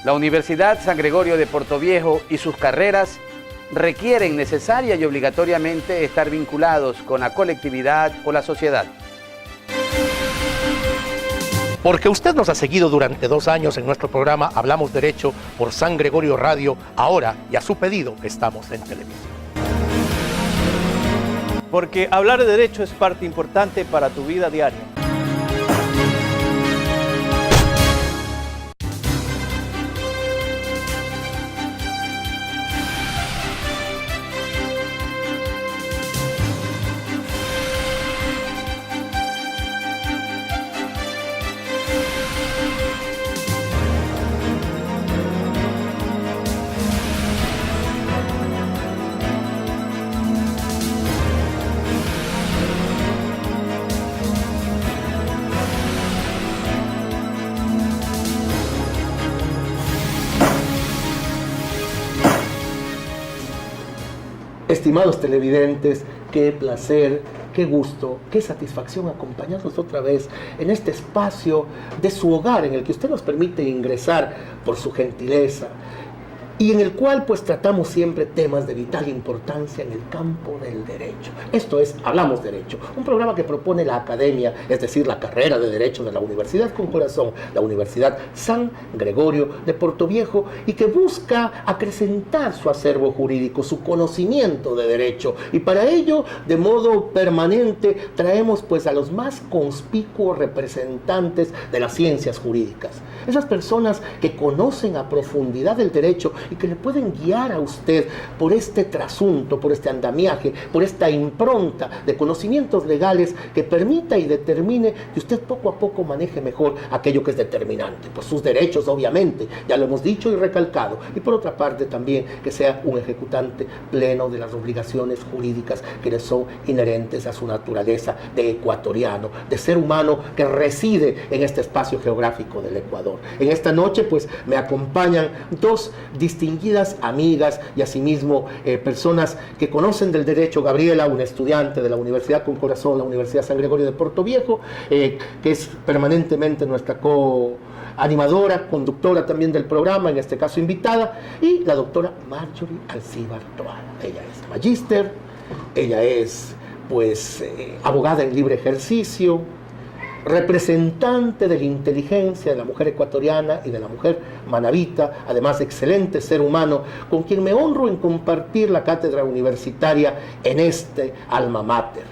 La Universidad San Gregorio de Portoviejo y sus carreras requieren necesaria y obligatoriamente estar vinculados con la colectividad o la sociedad. Porque usted nos ha seguido durante 2 años en nuestro programa Hablamos Derecho por San Gregorio Radio, ahora y a su pedido estamos en televisión. Porque hablar de derecho es parte importante para tu vida diaria. Estimados televidentes, qué placer, qué gusto, qué satisfacción acompañarnos otra vez en este espacio de su hogar en el que usted nos permite ingresar por su gentileza y en el cual pues tratamos siempre temas de vital importancia en el campo del derecho. Esto es Hablamos Derecho, un programa que propone la academia, es decir, la carrera de Derecho de la Universidad con Corazón, la Universidad San Gregorio de Portoviejo, y que busca acrecentar su acervo jurídico, su conocimiento de derecho, y para ello, de modo permanente, traemos pues a los más conspicuos representantes de las ciencias jurídicas, esas personas que conocen a profundidad el derecho y que le pueden guiar a usted por este trasunto, por este andamiaje, por esta impronta de conocimientos legales que permita y determine que usted poco a poco maneje mejor aquello que es determinante, pues sus derechos obviamente, ya lo hemos dicho y recalcado, y por otra parte también que sea un ejecutante pleno de las obligaciones jurídicas que le son inherentes a su naturaleza de ecuatoriano, de ser humano que reside en este espacio geográfico del Ecuador. En esta noche pues me acompañan 2 distinguidas amigas y asimismo personas que conocen del derecho. Gabriela, una estudiante de la Universidad con Corazón, la Universidad San Gregorio de Portoviejo, que es permanentemente nuestra co-animadora, conductora también del programa, en este caso invitada, y la doctora Marjorie Alcíbar Toal. Ella es magíster, ella es pues abogada en libre ejercicio, representante de la inteligencia de la mujer ecuatoriana y de la mujer manabita, además excelente ser humano, con quien me honro en compartir la cátedra universitaria en este alma mater.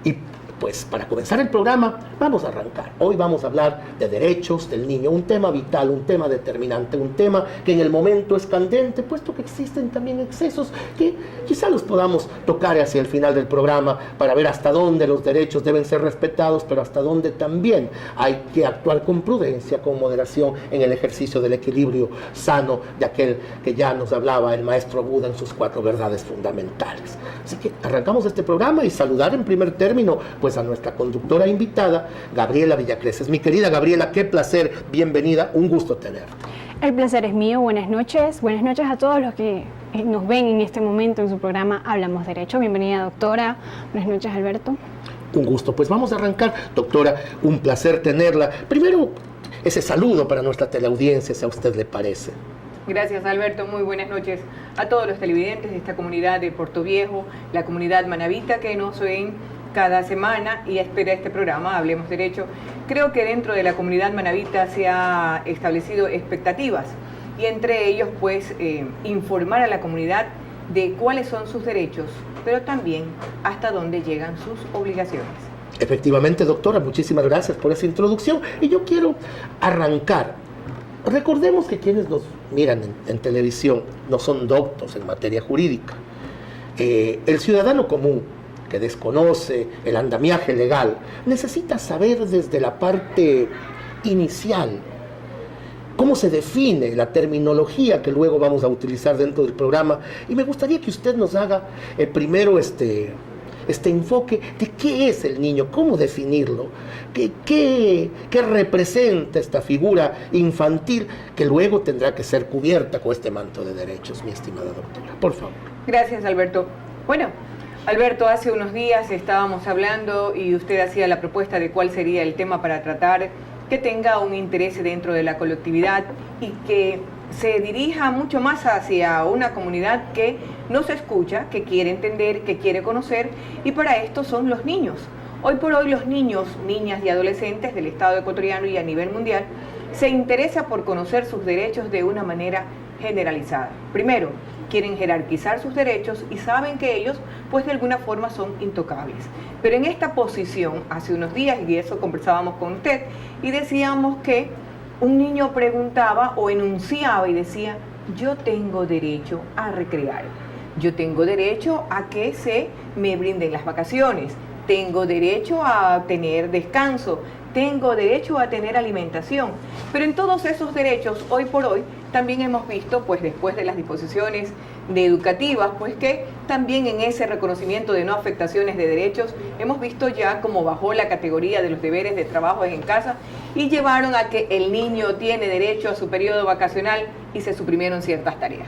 Y pues para comenzar el programa vamos a arrancar. Hoy vamos a hablar de derechos del niño, un tema vital, un tema determinante, un tema que en el momento es candente, puesto que existen también excesos que quizá los podamos tocar hacia el final del programa para ver hasta dónde los derechos deben ser respetados, pero hasta dónde también hay que actuar con prudencia, con moderación en el ejercicio del equilibrio sano de aquel que ya nos hablaba el maestro Buda en sus 4 verdades fundamentales. Así que arrancamos este programa y saludar en primer término pues a nuestra conductora invitada, Gabriela Villacreces. Mi querida Gabriela, qué placer, bienvenida, un gusto tenerte. El placer es mío, buenas noches a todos los que nos ven en este momento en su programa Hablamos Derecho. Bienvenida, doctora, buenas noches, Alberto. Un gusto, pues vamos a arrancar, doctora, un placer tenerla. Primero, ese saludo para nuestra teleaudiencia, si a usted le parece. Gracias, Alberto. Muy buenas noches a todos los televidentes de esta comunidad de Portoviejo, la comunidad manabita que nos ven cada semana y espera este programa, Hablemos Derecho. Creo que dentro de la comunidad manabita se ha establecido expectativas y entre ellos pues informar a la comunidad de cuáles son sus derechos, pero también hasta dónde llegan sus obligaciones. Efectivamente, doctora, muchísimas gracias por esa introducción y yo quiero arrancar. Recordemos que quienes nos miran en televisión no son doctos en materia jurídica. El ciudadano común que desconoce el andamiaje legal necesita saber desde la parte inicial cómo se define la terminología que luego vamos a utilizar dentro del programa, y me gustaría que usted nos haga primero este enfoque de qué es el niño, cómo definirlo, qué representa esta figura infantil que luego tendrá que ser cubierta con este manto de derechos, mi estimada doctora. Por favor. Gracias, Alberto. Bueno, Alberto, hace unos días estábamos hablando y usted hacía la propuesta de cuál sería el tema para tratar, que tenga un interés dentro de la colectividad y que se dirija mucho más hacia una comunidad que nos escucha, que quiere entender, que quiere conocer, y para esto son los niños. Hoy por hoy los niños, niñas y adolescentes del Estado ecuatoriano y a nivel mundial se interesa por conocer sus derechos de una manera generalizada. Primero, quieren jerarquizar sus derechos y saben que ellos, pues de alguna forma son intocables. Pero en esta posición, hace unos días, y eso conversábamos con usted, y decíamos que un niño preguntaba o enunciaba y decía, yo tengo derecho a recrear, yo tengo derecho a que se me brinden las vacaciones, tengo derecho a tener descanso, tengo derecho a tener alimentación. Pero en todos esos derechos, hoy por hoy, también hemos visto, pues después de las disposiciones educativas, pues que también en ese reconocimiento de no afectaciones de derechos, hemos visto ya cómo bajó la categoría de los deberes de trabajo en casa y llevaron a que el niño tiene derecho a su periodo vacacional y se suprimieron ciertas tareas.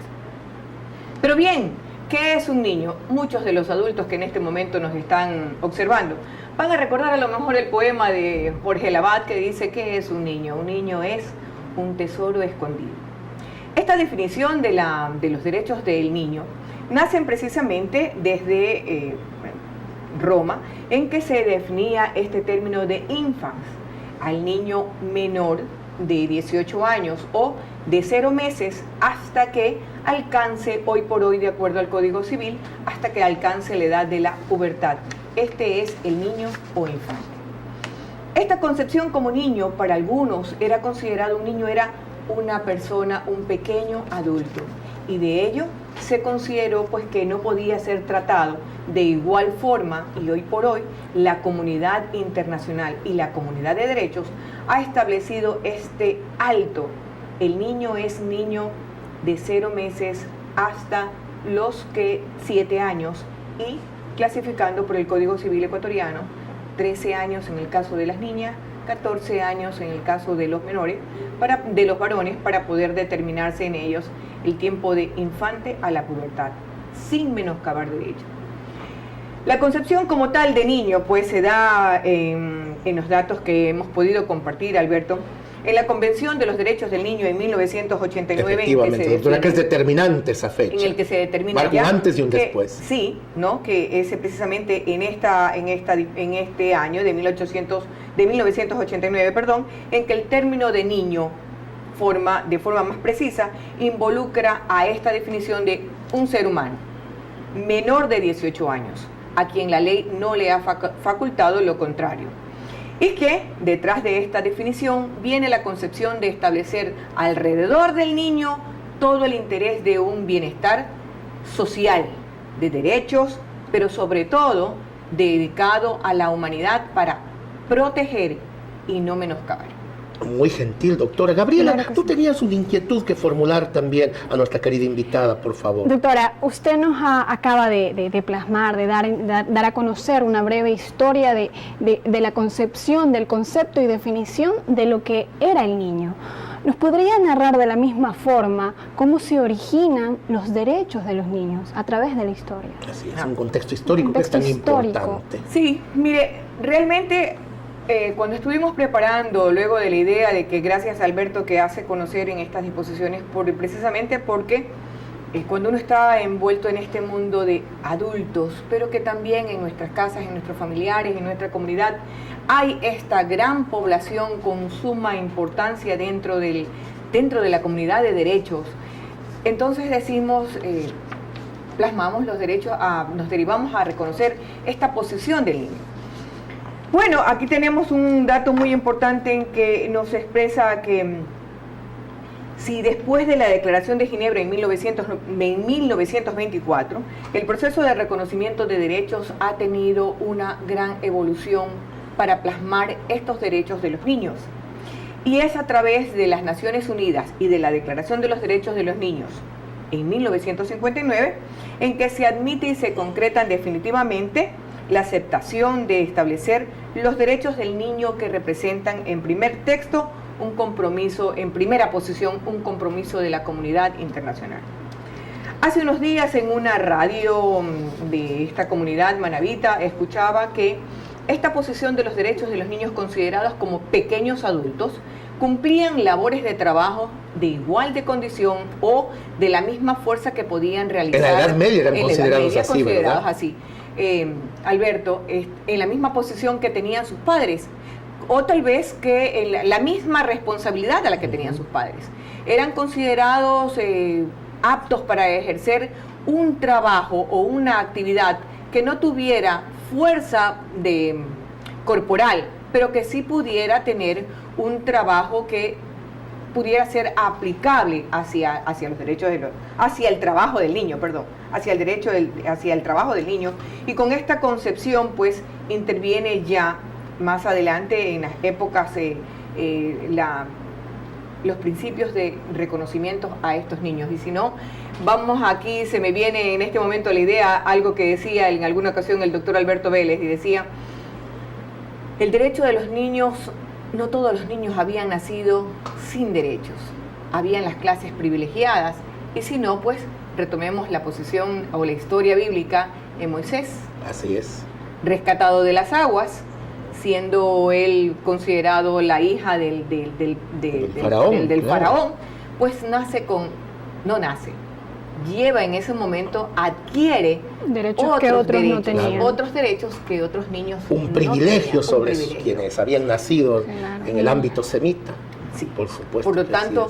Pero bien, ¿qué es un niño? Muchos de los adultos que en este momento nos están observando van a recordar a lo mejor el poema de Jorge Lavat que dice, ¿qué es un niño? Un niño es un tesoro escondido. Esta definición de los derechos del niño nacen precisamente desde Roma, en que se definía este término de infans, al niño menor de 18 años o de 0 meses hasta que alcance, hoy por hoy de acuerdo al Código Civil, hasta que alcance la edad de la pubertad. Este es el niño o infante. Esta concepción como niño para algunos era considerado un niño era una persona, un pequeño adulto, y de ello se consideró pues que no podía ser tratado de igual forma, y hoy por hoy la comunidad internacional y la comunidad de derechos ha establecido este alto. El niño es niño de 0 meses hasta los 7 años y clasificando por el Código Civil ecuatoriano 13 años en el caso de las niñas, 14 años en el caso de los menores, de los varones, para poder determinarse en ellos el tiempo de infante a la pubertad, sin menoscabar derechos. La concepción como tal de niño pues se da en los datos que hemos podido compartir, Alberto, en la Convención de los Derechos del Niño en 1989. Efectivamente, doctora, que es determinante esa fecha. En el que se determina un antes y un después. Sí, ¿no? Que es precisamente en este año de 1989, en que el término de niño de forma más precisa involucra a esta definición de un ser humano menor de 18 años, a quien la ley no le ha facultado lo contrario. Y que detrás de esta definición viene la concepción de establecer alrededor del niño todo el interés de un bienestar social, de derechos, pero sobre todo dedicado a la humanidad para proteger y no menoscabar. Muy gentil, doctora. Gabriela, Claro que tú sí. tenías una inquietud que formular también a nuestra querida invitada, por favor. Doctora, usted nos acaba de plasmar, de dar a conocer una breve historia de la concepción, del concepto y definición de lo que era el niño. ¿Nos podría narrar de la misma forma cómo se originan los derechos de los niños a través de la historia? Así es, un contexto histórico Contexto que es tan histórico. importante. Sí, mire, realmente cuando estuvimos preparando, luego de la idea de que gracias a Alberto que hace conocer en estas disposiciones, precisamente porque cuando uno está envuelto en este mundo de adultos, pero que también en nuestras casas, en nuestros familiares, en nuestra comunidad, hay esta gran población con suma importancia dentro de la comunidad de derechos. Entonces decimos, plasmamos los derechos, nos derivamos a reconocer esta posición del niño. Bueno, aquí tenemos un dato muy importante en que nos expresa que si después de la Declaración de Ginebra en 1924, el proceso de reconocimiento de derechos ha tenido una gran evolución para plasmar estos derechos de los niños. Y es a través de las Naciones Unidas y de la Declaración de los Derechos de los Niños en 1959 en que se admite y se concretan definitivamente la aceptación de establecer los derechos del niño que representan en primer texto un compromiso, en primera posición, un compromiso de la comunidad internacional. Hace unos días en una radio de esta comunidad manabita escuchaba que esta posición de los derechos de los niños considerados como pequeños adultos cumplían labores de trabajo de igual de condición o de la misma fuerza que podían realizar. En la Edad Media eran considerados así, ¿verdad? Así. Alberto, en la misma posición que tenían sus padres, o tal vez que la misma responsabilidad a la que tenían sus padres. Eran considerados aptos para ejercer un trabajo o una actividad que no tuviera fuerza corporal, pero que sí pudiera tener un trabajo que pudiera ser aplicable hacia los derechos hacia el trabajo del niño, hacia el trabajo del niño. Y con esta concepción, pues, interviene ya más adelante en las épocas los principios de reconocimiento a estos niños. Y si no, aquí se me viene en este momento la idea, algo que decía en alguna ocasión el doctor Alberto Vélez, y decía, el derecho de los niños, no todos los niños habían nacido sin derechos, habían las clases privilegiadas, y si no, pues retomemos la posición o la historia bíblica en Moisés. Así es. Rescatado de las aguas, siendo él considerado la hija del faraón, pues lleva en ese momento, adquiere derechos que otros no tenían. Otros derechos que otros niños un privilegio sobre quienes habían nacido en el ámbito semita. Sí, por supuesto. Por lo tanto,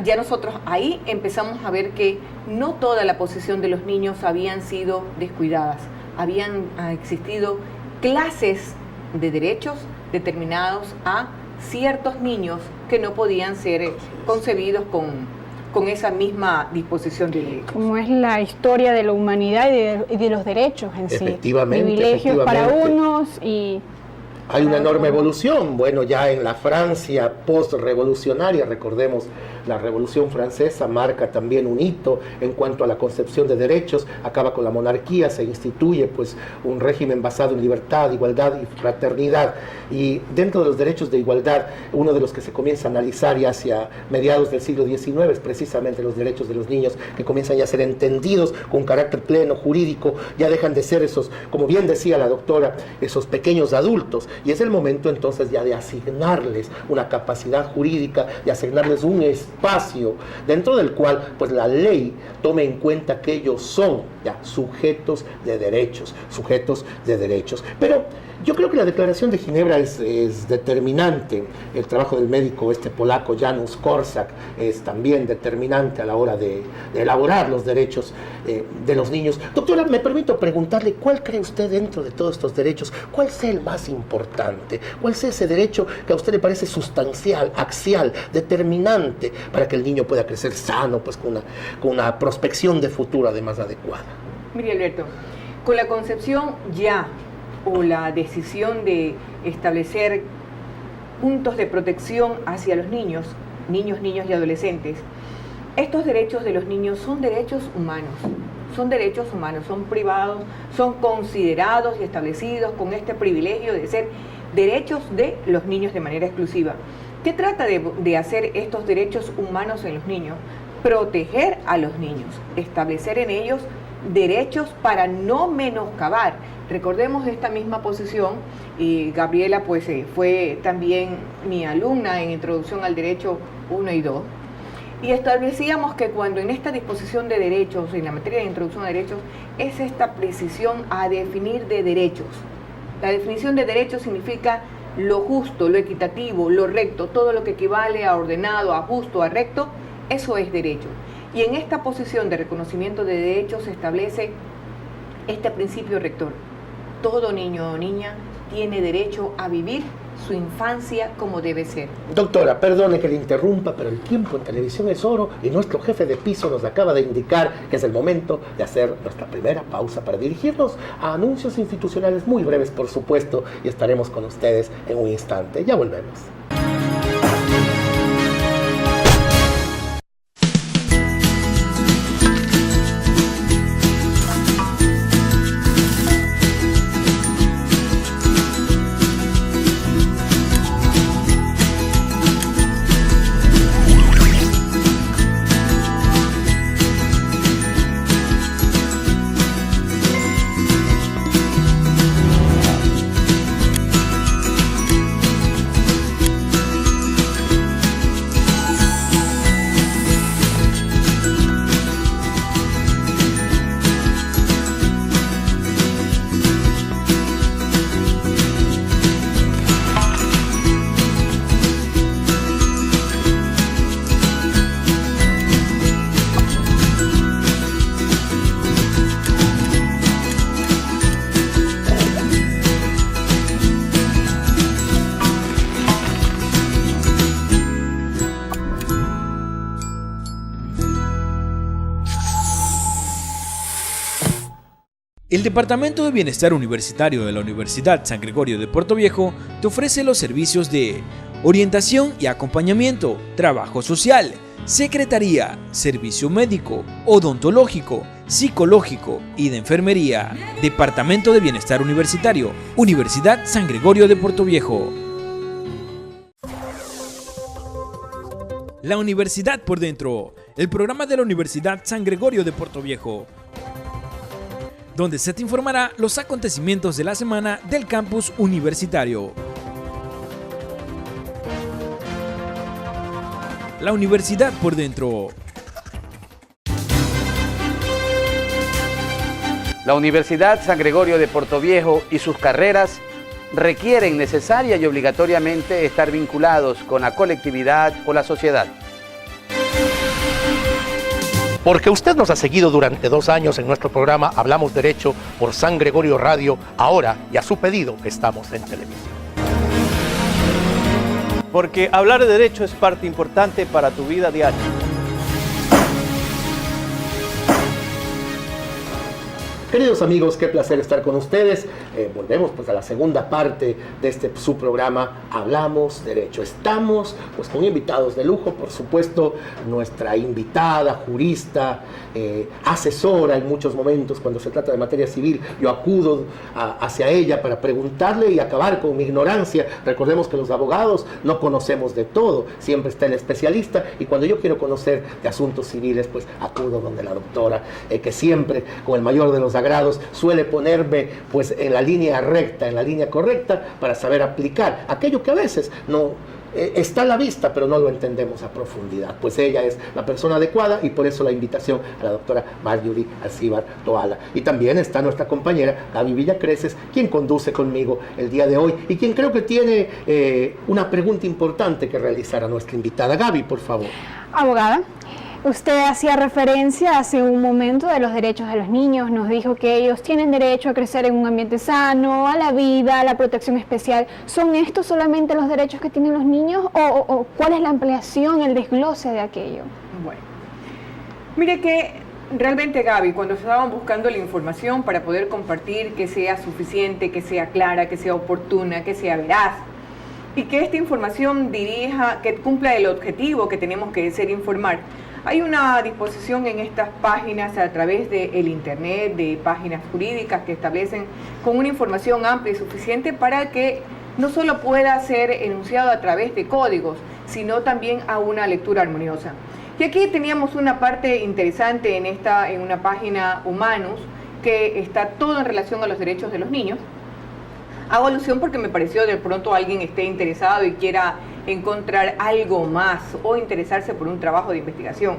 ya nosotros ahí empezamos a ver que no toda la posición de los niños habían sido descuidadas. Habían existido clases de derechos determinados a ciertos niños que no podían ser concebidos con esa misma disposición de derechos. Como es la historia de la humanidad y de los derechos en sí. Privilegios para unos y... Hay una enorme evolución. Bueno, ya en la Francia post-revolucionaria, recordemos, la Revolución Francesa marca también un hito en cuanto a la concepción de derechos, acaba con la monarquía, se instituye pues un régimen basado en libertad, igualdad y fraternidad. Y dentro de los derechos de igualdad, uno de los que se comienza a analizar ya hacia mediados del siglo XIX es precisamente los derechos de los niños, que comienzan ya a ser entendidos con carácter pleno, jurídico, ya dejan de ser esos, como bien decía la doctora, esos pequeños adultos. Y es el momento entonces ya de asignarles una capacidad jurídica, de asignarles un espacio dentro del cual pues la ley tome en cuenta que ellos son ya sujetos de derechos. Pero yo creo que la Declaración de Ginebra es determinante. El trabajo del médico polaco Janusz Korczak es también determinante a la hora de elaborar los derechos de los niños. Doctora, me permito preguntarle, ¿cuál cree usted dentro de todos estos derechos? ¿Cuál es el más importante? ¿Cuál es ese derecho que a usted le parece sustancial, axial, determinante para que el niño pueda crecer sano, pues con una prospección de futuro además adecuada? Mire, Alberto, con la concepción o la decisión de establecer puntos de protección hacia los niños y adolescentes, estos derechos de los niños son derechos humanos, son privados, son considerados y establecidos con este privilegio de ser derechos de los niños de manera exclusiva. ¿Qué trata de hacer estos derechos humanos en los niños? Proteger a los niños, establecer en ellos derechos para no menoscabar. Recordemos esta misma posición, y Gabriela pues fue también mi alumna en Introducción al Derecho 1 y 2, y establecíamos que cuando en esta disposición de derechos, en la materia de Introducción a Derechos, es esta precisión a definir de derechos. La definición de derechos significa lo justo, lo equitativo, lo recto, todo lo que equivale a ordenado, a justo, a recto, eso es derecho. Y en esta posición de reconocimiento de derechos se establece este principio rector. Todo niño o niña tiene derecho a vivir su infancia como debe ser. Doctora, perdone que le interrumpa, pero el tiempo en televisión es oro y nuestro jefe de piso nos acaba de indicar que es el momento de hacer nuestra primera pausa para dirigirnos a anuncios institucionales muy breves, por supuesto, y estaremos con ustedes en un instante. Ya volvemos. El Departamento de Bienestar Universitario de la Universidad San Gregorio de Puerto Viejo te ofrece los servicios de orientación y acompañamiento, trabajo social, secretaría, servicio médico, odontológico, psicológico y de enfermería. Departamento de Bienestar Universitario, Universidad San Gregorio de Puerto Viejo. La Universidad por Dentro, el programa de la Universidad San Gregorio de Puerto Viejo, donde se te informará los acontecimientos de la semana del campus universitario. La Universidad por Dentro. La Universidad San Gregorio de Puerto Viejo y sus carreras requieren necesaria y obligatoriamente estar vinculados con la colectividad o la sociedad. Porque usted nos ha seguido durante 2 años en nuestro programa Hablamos Derecho por San Gregorio Radio, ahora y a su pedido estamos en televisión. Porque hablar de derecho es parte importante para tu vida diaria. Queridos amigos, qué placer estar con ustedes. Volvemos pues a la segunda parte de este su programa Hablamos Derecho. Estamos pues con invitados de lujo, por supuesto, nuestra invitada, jurista, asesora en muchos momentos cuando se trata de materia civil. Yo acudo hacia ella para preguntarle y acabar con mi ignorancia. Recordemos que los abogados no conocemos de todo, siempre está el especialista, y cuando yo quiero conocer de asuntos civiles, pues acudo donde la doctora, que siempre con el mayor de los agrados suele ponerme pues en la línea recta, en la línea correcta, para saber aplicar aquello que a veces no está a la vista, pero no lo entendemos a profundidad. Pues ella es la persona adecuada, y por eso la invitación a la doctora Marjorie Alcibar Toala. Y también está nuestra compañera Gaby Villacreces, quien conduce conmigo el día de hoy y quien creo que tiene una pregunta importante que realizar a nuestra invitada. Gaby, por favor. Abogada, usted hacía referencia hace un momento de los derechos de los niños, nos dijo que ellos tienen derecho a crecer en un ambiente sano, a la vida, a la protección especial. ¿Son estos solamente los derechos que tienen los niños o cuál es la ampliación, el desglose de aquello? Bueno, mire que realmente, Gaby, cuando estaban buscando la información para poder compartir, que sea suficiente, que sea clara, que sea oportuna, que sea veraz, y que esta información dirija, que cumpla el objetivo que tenemos que ser informar, hay una disposición en estas páginas a través del internet, de páginas jurídicas que establecen con una información amplia y suficiente para que no solo pueda ser enunciado a través de códigos, sino también a una lectura armoniosa. Y aquí teníamos una parte interesante en una página Humanus, que está todo en relación a los derechos de los niños. Hago alusión porque me pareció de pronto alguien esté interesado y quiera encontrar algo más o interesarse por un trabajo de investigación.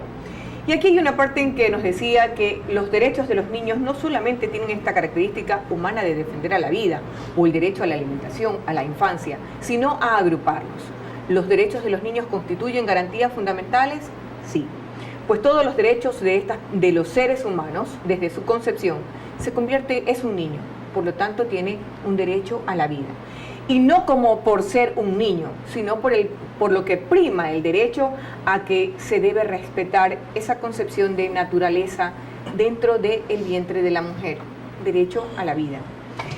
Y aquí hay una parte en que nos decía que los derechos de los niños no solamente tienen esta característica humana de defender a la vida o el derecho a la alimentación, a la infancia, sino a agruparlos. ¿Los derechos de los niños constituyen garantías fundamentales? Sí. Pues todos los derechos de los seres humanos, desde su concepción, es un niño. Por lo tanto, tiene un derecho a la vida. Y no como por ser un niño, sino por lo que prima el derecho a que se debe respetar esa concepción de naturaleza dentro del vientre de la mujer. Derecho a la vida.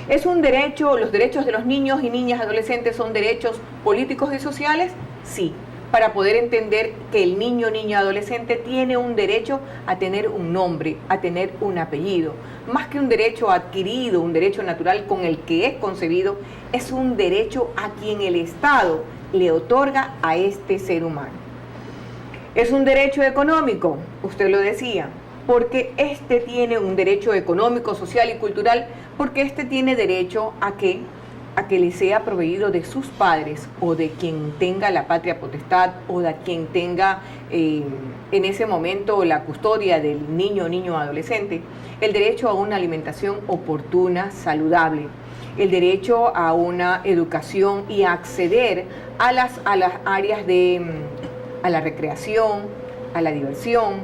¿Es un derecho, los derechos de los niños y niñas adolescentes son derechos políticos y sociales? Sí. Para poder entender que el niño, niña, adolescente tiene un derecho a tener un nombre, a tener un apellido. Más que un derecho adquirido, un derecho natural con el que es concebido, es un derecho a quien el Estado le otorga a este ser humano. ¿Es un derecho económico? Usted lo decía, porque este tiene un derecho económico, social y cultural, porque este tiene derecho a que le sea proveído de sus padres o de quien tenga la patria potestad o de quien tenga en ese momento la custodia del niño, niño o adolescente, el derecho a una alimentación oportuna, saludable, el derecho a una educación y a acceder a las áreas a la recreación, a la diversión,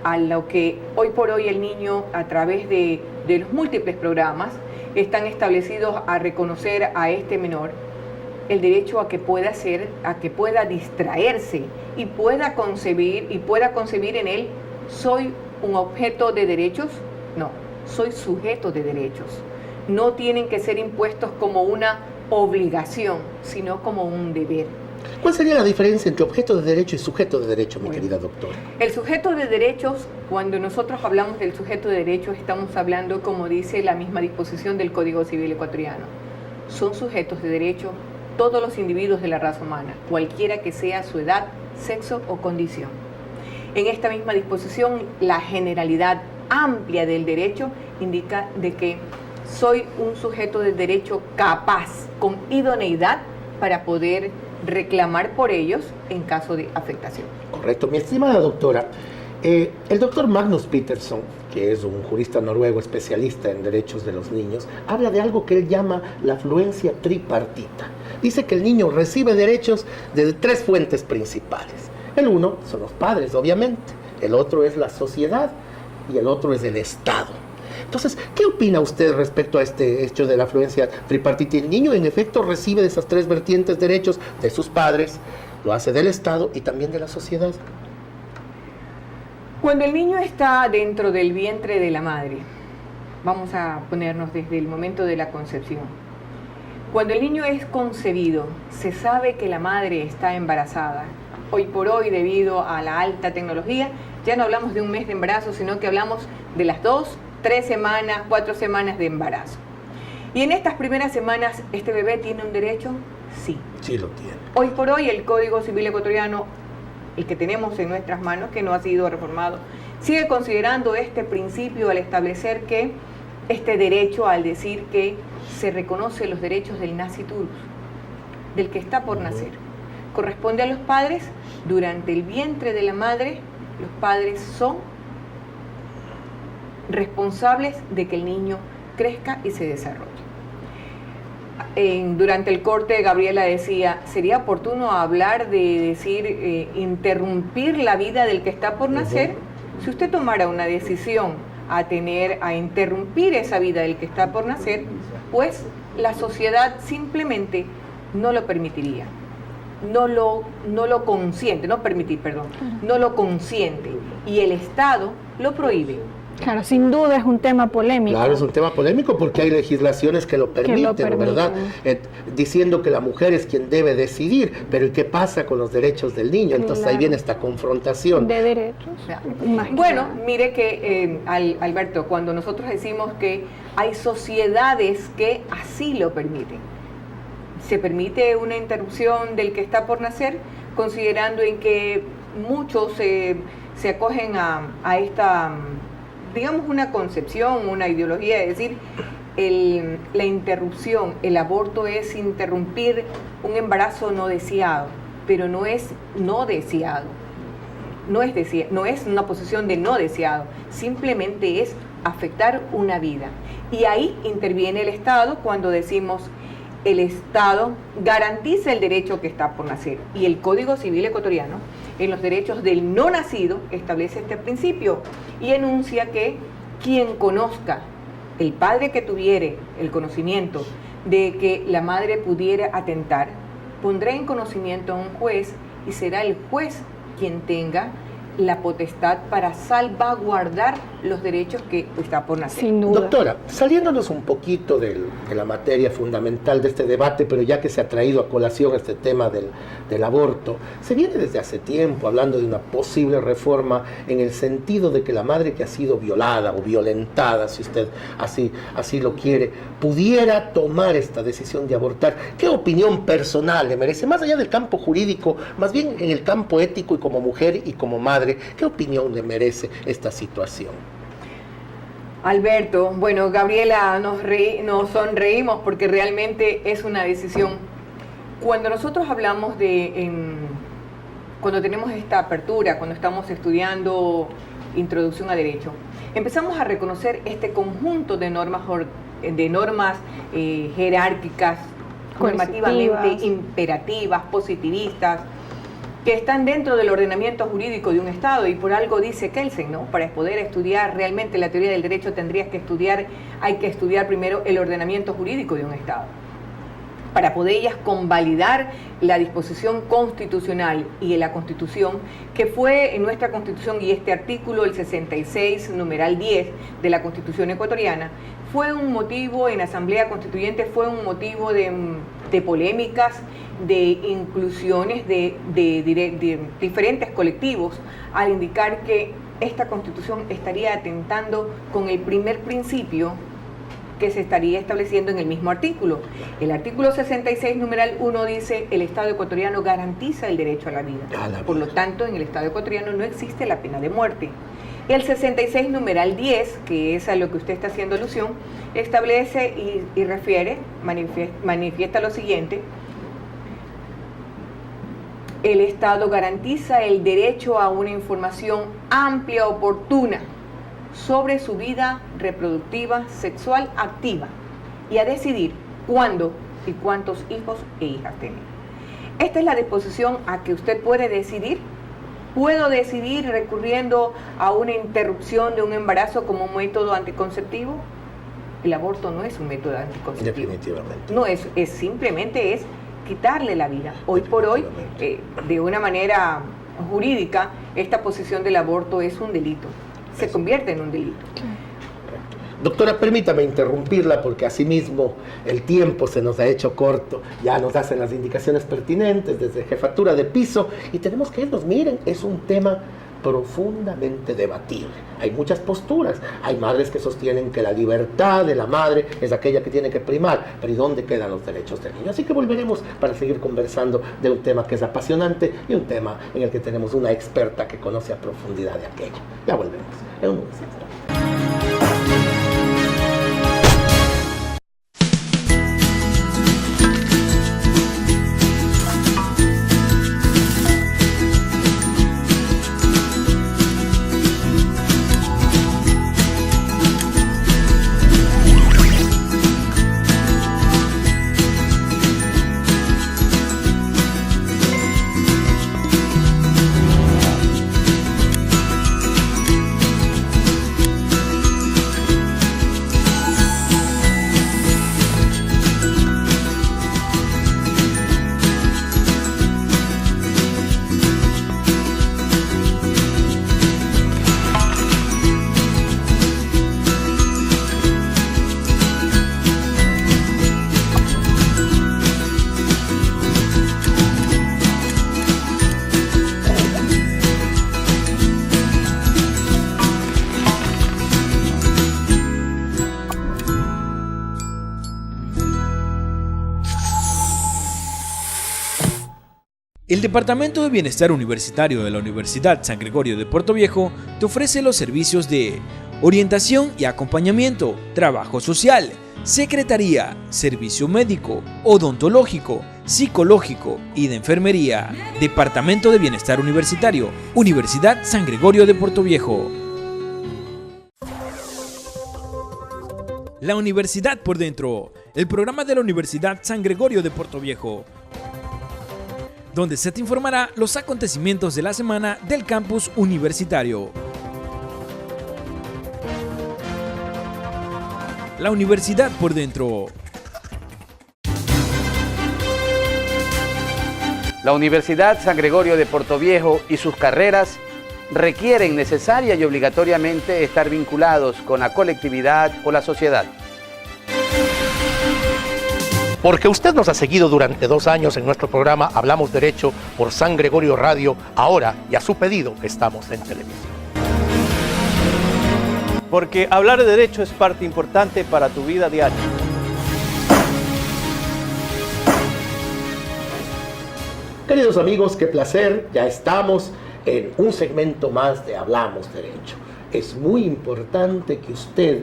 a lo que hoy por hoy el niño a través de los múltiples programas están establecidos a reconocer a este menor el derecho a que pueda distraerse y pueda concebir en él, ¿soy un objeto de derechos? No, soy sujeto de derechos. No tienen que ser impuestos como una obligación, sino como un deber. ¿Cuál sería la diferencia entre objeto de derecho y sujeto de derecho, mi querida doctora? El sujeto de derechos, cuando nosotros hablamos del sujeto de derechos, estamos hablando, como dice la misma disposición del Código Civil ecuatoriano. Son sujetos de derecho todos los individuos de la raza humana, cualquiera que sea su edad, sexo o condición. En esta misma disposición, la generalidad amplia del derecho indica de que soy un sujeto de derecho capaz, con idoneidad para poder reclamar por ellos en caso de afectación. Correcto. Mi estimada doctora, el doctor Magnus Peterson, que es un jurista noruego especialista en derechos de los niños, habla de algo que él llama la afluencia tripartita. Dice que el niño recibe derechos de 3 fuentes principales. El uno son los padres, obviamente. El otro es la sociedad y el otro es el Estado. Entonces, ¿qué opina usted respecto a este hecho de la afluencia tripartita? El niño, en efecto, recibe de esas 3 vertientes derechos de sus padres, lo hace del Estado y también de la sociedad. Cuando el niño está dentro del vientre de la madre, vamos a ponernos desde el momento de la concepción. Cuando el niño es concebido, se sabe que la madre está embarazada. Hoy por hoy, debido a la alta tecnología, ya no hablamos de un mes de embarazo, sino que hablamos de las 2, 3 semanas, 4 semanas de embarazo. Y en estas primeras semanas, ¿este bebé tiene un derecho? Sí. Sí lo tiene. Hoy por hoy, el Código Civil ecuatoriano, el que tenemos en nuestras manos, que no ha sido reformado, sigue considerando este principio al establecer que este derecho, al decir que se reconoce los derechos del nasciturus, del que está por nacer, corresponde a los padres. Durante el vientre de la madre, los padres son responsables de que el niño crezca y se desarrolle. Durante el corte, Gabriela decía, ¿sería oportuno hablar de decir interrumpir la vida del que está por nacer? Si usted tomara una decisión a interrumpir esa vida del que está por nacer, pues la sociedad simplemente no lo permitiría. No lo consiente, no lo consiente, y el Estado lo prohíbe. Claro, sin duda es un tema polémico. Claro, es un tema polémico porque hay legislaciones que lo permiten, ¿verdad? Diciendo que la mujer es quien debe decidir, pero ¿y qué pasa con los derechos del niño? Entonces ahí viene esta confrontación. De derechos. Bueno, mire que, Alberto, cuando nosotros decimos que hay sociedades que así lo permiten, se permite una interrupción del que está por nacer, considerando en que muchos se acogen a esta, digamos, una concepción, una ideología, es decir, la interrupción, el aborto es interrumpir un embarazo no deseado, pero no es no deseado, no es una posición de no deseado, simplemente es afectar una vida. Y ahí interviene el Estado cuando decimos el Estado garantiza el derecho que está por nacer, y el Código Civil ecuatoriano en los derechos del no nacido establece este principio y enuncia que quien conozca, el padre que tuviere el conocimiento de que la madre pudiera atentar, pondrá en conocimiento a un juez y será el juez quien tenga la potestad para salvaguardar los derechos que está por nacer. Sin duda. Doctora, saliéndonos un poquito de la materia fundamental de este debate, pero ya que se ha traído a colación este tema del aborto, se viene desde hace tiempo hablando de una posible reforma en el sentido de que la madre que ha sido violada o violentada, si usted así lo quiere, pudiera tomar esta decisión de abortar. ¿Qué opinión personal le merece? Más allá del campo jurídico, más bien en el campo ético y como mujer y como madre, ¿qué opinión le merece esta situación? Alberto, bueno, Gabriela, nos sonreímos porque realmente es una decisión. Cuando nosotros hablamos cuando tenemos esta apertura, cuando estamos estudiando introducción a derecho, empezamos a reconocer este conjunto de normas jerárquicas, normativamente imperativas, positivistas, que están dentro del ordenamiento jurídico de un Estado, y por algo dice Kelsen, ¿no? Para poder estudiar realmente la teoría del derecho hay que estudiar primero el ordenamiento jurídico de un Estado. para poder ellas convalidar la disposición constitucional y de la Constitución, que fue en nuestra Constitución, y este artículo, el 66, numeral 10 de la Constitución ecuatoriana, fue un motivo en la Asamblea Constituyente, fue un motivo de polémicas, de inclusiones de diferentes colectivos, al indicar que esta Constitución estaría atentando con el primer principio que se estaría estableciendo en el mismo artículo. El artículo 66, numeral 1 dice: el Estado ecuatoriano garantiza el derecho a la vida. Por lo tanto, en el Estado ecuatoriano no existe la pena de muerte. El 66, numeral 10, que es a lo que usted está haciendo alusión, establece y refiere, manifiesta lo siguiente: el Estado garantiza el derecho a una información amplia, oportuna, sobre su vida reproductiva sexual activa y a decidir cuándo y cuántos hijos e hijas tener. Esta es la disposición a que usted puede decidir. ¿Puedo decidir recurriendo a una interrupción de un embarazo como un método anticonceptivo? El aborto no es un método anticonceptivo. Definitivamente. No es simplemente es quitarle la vida. Hoy por hoy, de una manera jurídica, esta posición del aborto es un delito. Se convierte en un delito. Doctora, permítame interrumpirla porque asimismo el tiempo se nos ha hecho corto. Ya nos hacen las indicaciones pertinentes desde jefatura de piso y tenemos que irnos. Miren, es un tema profundamente debatible. Hay muchas posturas. Hay madres que sostienen que la libertad de la madre es aquella que tiene que primar, pero ¿y dónde quedan los derechos del niño? Así que volveremos para seguir conversando de un tema que es apasionante y un tema en el que tenemos una experta que conoce a profundidad de aquello. Ya volvemos en unos instantes. El Departamento de Bienestar Universitario de la Universidad San Gregorio de Puerto Viejo te ofrece los servicios de orientación y acompañamiento, trabajo social, secretaría, servicio médico, odontológico, psicológico y de enfermería. Departamento de Bienestar Universitario, Universidad San Gregorio de Puerto Viejo. La Universidad por Dentro, el programa de la Universidad San Gregorio de Puerto Viejo, donde se te informará los acontecimientos de la semana del campus universitario. La Universidad por Dentro. La Universidad San Gregorio de Puerto Viejo y sus carreras requieren necesaria y obligatoriamente estar vinculados con la colectividad o la sociedad. Porque usted nos ha seguido durante 2 años en nuestro programa Hablamos Derecho por San Gregorio Radio, ahora y a su pedido estamos en televisión. Porque hablar de derecho es parte importante para tu vida diaria. Queridos amigos, qué placer, ya estamos en un segmento más de Hablamos Derecho. Es muy importante que usted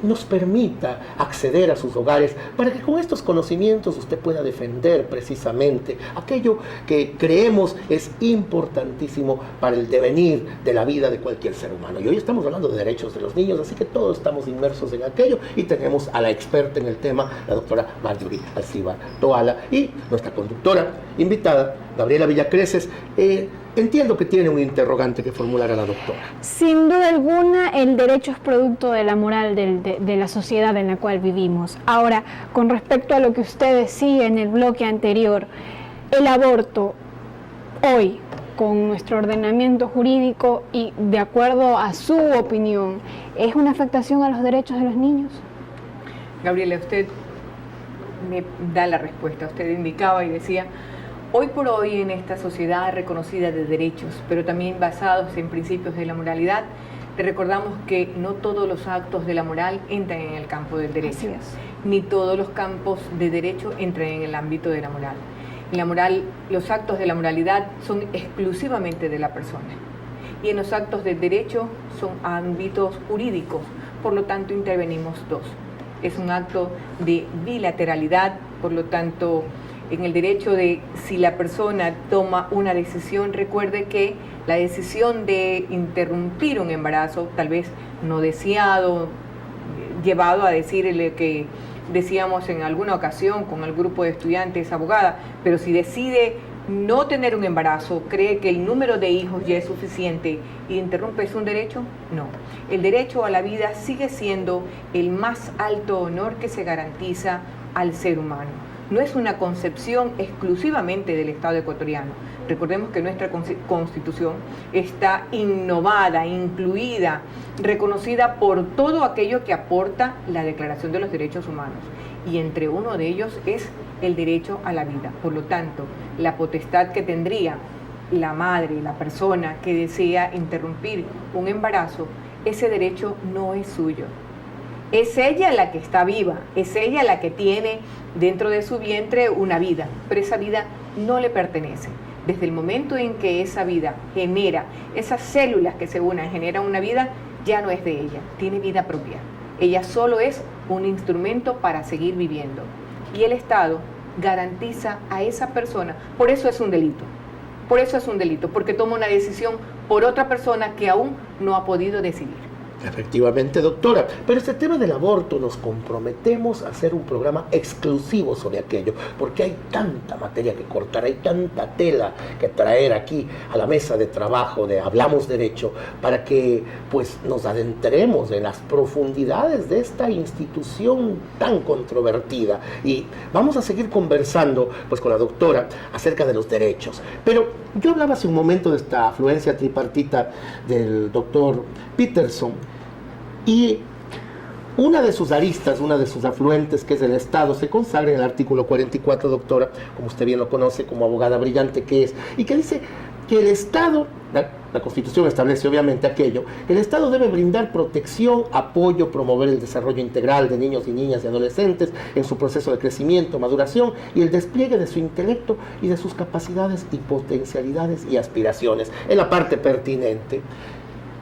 nos permita acceder a sus hogares para que con estos conocimientos usted pueda defender precisamente aquello que creemos es importantísimo para el devenir de la vida de cualquier ser humano. Y hoy estamos hablando de derechos de los niños, así que todos estamos inmersos en aquello y tenemos a la experta en el tema, la doctora Marjorie Alcibar Toala, y nuestra conductora invitada, Gabriela Villacreces, entiendo que tiene un interrogante que formular a la doctora. Sin duda alguna, el derecho es producto de la moral de la sociedad en la cual vivimos. Ahora, con respecto a lo que usted decía en el bloque anterior, el aborto hoy, con nuestro ordenamiento jurídico y de acuerdo a su opinión, ¿es una afectación a los derechos de los niños? Gabriela, usted me da la respuesta. Usted indicaba y decía, hoy por hoy en esta sociedad reconocida de derechos, pero también basados en principios de la moralidad, te recordamos que no todos los actos de la moral entran en el campo del derecho, ni todos los campos de derecho entran en el ámbito de la moral. En la moral, los actos de la moralidad son exclusivamente de la persona, y en los actos del derecho son ámbitos jurídicos, por lo tanto intervenimos dos. Es un acto de bilateralidad, por lo tanto, en el derecho de si la persona toma una decisión, recuerde que la decisión de interrumpir un embarazo, tal vez no deseado, llevado a decirle que decíamos en alguna ocasión con el grupo de estudiantes abogada, pero si decide no tener un embarazo, cree que el número de hijos ya es suficiente y interrumpe, ¿es un derecho? No. El derecho a la vida sigue siendo el más alto honor que se garantiza al ser humano. No es una concepción exclusivamente del Estado ecuatoriano. Recordemos que nuestra Constitución está innovada, incluida, reconocida por todo aquello que aporta la Declaración de los Derechos Humanos. Y entre uno de ellos es el derecho a la vida. Por lo tanto, la potestad que tendría la madre, la persona que desea interrumpir un embarazo, ese derecho no es suyo. Es ella la que está viva, es ella la que tiene dentro de su vientre una vida, pero esa vida no le pertenece. Desde el momento en que esa vida genera, esas células que se unan, generan una vida, ya no es de ella, tiene vida propia. Ella solo es un instrumento para seguir viviendo. Y el Estado garantiza a esa persona, por eso es un delito. Por eso es un delito, porque toma una decisión por otra persona que aún no ha podido decidir. Efectivamente, doctora, pero este tema del aborto nos comprometemos a hacer un programa exclusivo sobre aquello, porque hay tanta materia que cortar, hay tanta tela que traer aquí a la mesa de trabajo de Hablamos Derecho, para que pues nos adentremos en las profundidades de esta institución tan controvertida. Y vamos a seguir conversando pues con la doctora acerca de los derechos. Pero yo hablaba hace un momento de esta afluencia tripartita del doctor Peterson, y una de sus aristas, una de sus afluentes, que es el Estado, se consagra en el artículo 44, doctora, como usted bien lo conoce, como abogada brillante que es, y que dice que el Estado, la Constitución establece obviamente aquello, el Estado debe brindar protección, apoyo, promover el desarrollo integral de niños y niñas y adolescentes en su proceso de crecimiento, maduración y el despliegue de su intelecto y de sus capacidades y potencialidades y aspiraciones, en la parte pertinente.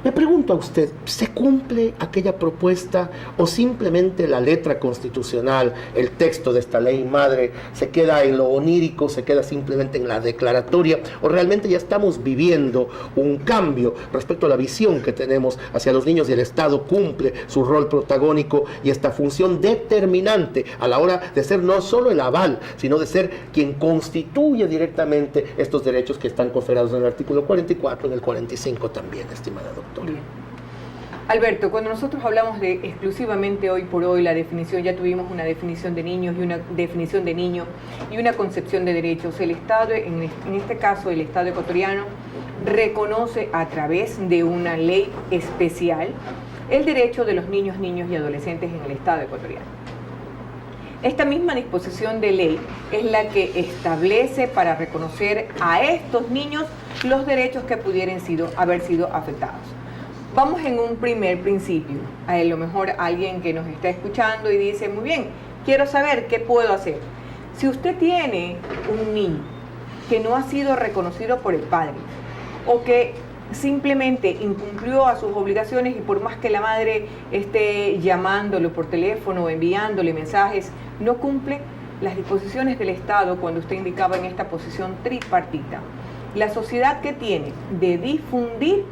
Me pregunto a usted, ¿se cumple aquella propuesta o simplemente la letra constitucional, el texto de esta ley madre, se queda en lo onírico, se queda simplemente en la declaratoria, o realmente ya estamos viviendo un cambio respecto a la visión que tenemos hacia los niños y el Estado cumple su rol protagónico y esta función determinante a la hora de ser no solo el aval, sino de ser quien constituye directamente estos derechos que están conferados en el artículo 44 y en el 45 también, estimada doctora? Bien. Alberto, cuando nosotros hablamos de exclusivamente hoy por hoy la definición, ya tuvimos una definición de niños y una definición de niño y una concepción de derechos. El Estado, en este caso el Estado ecuatoriano, reconoce a través de una ley especial el derecho de los niños, niñas y adolescentes en el Estado ecuatoriano. Esta misma disposición de ley es la que establece para reconocer a estos niños los derechos que pudieran haber sido afectados. Vamos en un primer principio. A lo mejor alguien que nos está escuchando y dice, muy bien, quiero saber qué puedo hacer. Si usted tiene un niño que no ha sido reconocido por el padre o que simplemente incumplió a sus obligaciones y por más que la madre esté llamándolo por teléfono o enviándole mensajes, no cumple las disposiciones del Estado cuando usted indicaba en esta posición tripartita. La sociedad que tiene de difundir